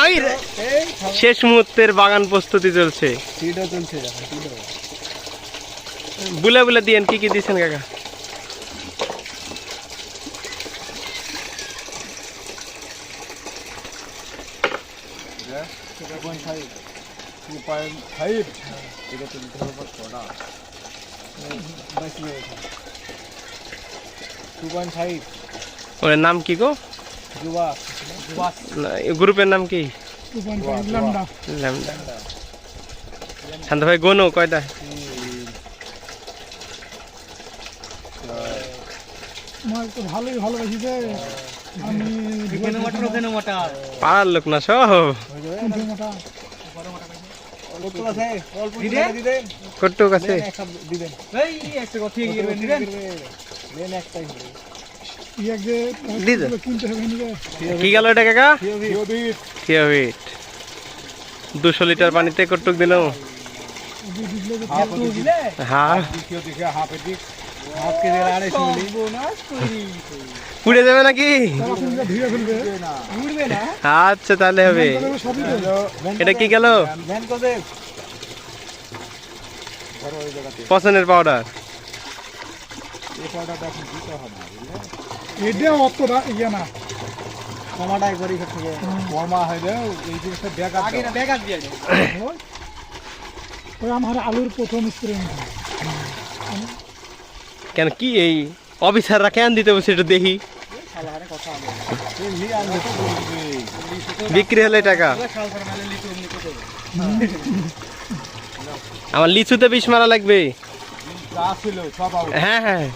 ওই শেষ মুহূর্তের বাগান প্রস্তুতি চলছে। বুলে বুলে দিয়েন কি কি দিচ্ছেন কাকা? ওর নাম কি গো? গ্রুপের নাম কি? শান্ত ভাই গোনো কয়টা? ভালোই ভালোবাসি যে পাড়ার লোক না সব কটুক আছে। কি গেল এটা কাকা? 200 লিটার পানিতে কটুক দিল। হ্যাঁ পুড়ে যাবে নাকি? আচ্ছা তাহলে হবে। এটা কি গেল? পছন্দের পাউডার। আমার আলুর প্রথম স্প্রে কেন কি এই অফিসাররা কেন দিতে বসে একটু দেখি বিক্রি হলে টাকা। আমার লিচুতে বিষ মারা লাগবে। হ্যাঁ হ্যাঁ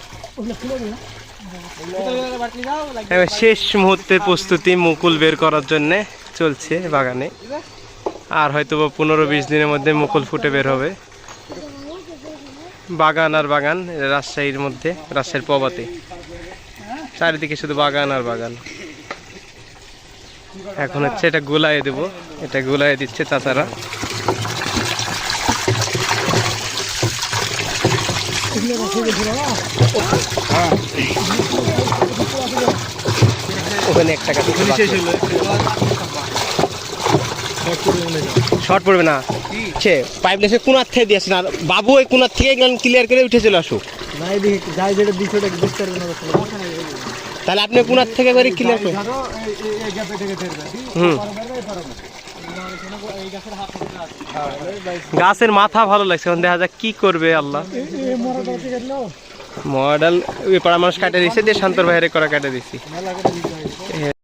শেষ মুহূর্তের প্রস্তুতি মুকুল বের করার জন্য চলছে বাগানে। আর হয়তো 15-20 দিনের মধ্যে মুকুল ফুটে বের হবে। বাগান আর বাগান রাজশাহীর মধ্যে, রাজশাহীর পবাতে চারিদিকে শুধু বাগান আর বাগান। এখন হচ্ছে এটা গোলায় দেব, এটা গোলায় দিচ্ছে চাচারা। ওখানে একটা শর্ট পড়বে না, সে পাইপ লাইনে কোনার থেকে দিয়েছেন। আর বাবু ওই কোনার থেকে ক্লিয়ার করে উঠে চলে আসুক। তাহলে আপনি কোনার থেকে করে ক্লিয়ার করুন। গাছের মাথা ভালো লাগছে, এখন দেখা যাক কি করবে আল্লাহ। মডেল ওই পাড়া মানুষ কাটে দিচ্ছে দিয়ে শান্তর বাইরে করা কাটে দিচ্ছি।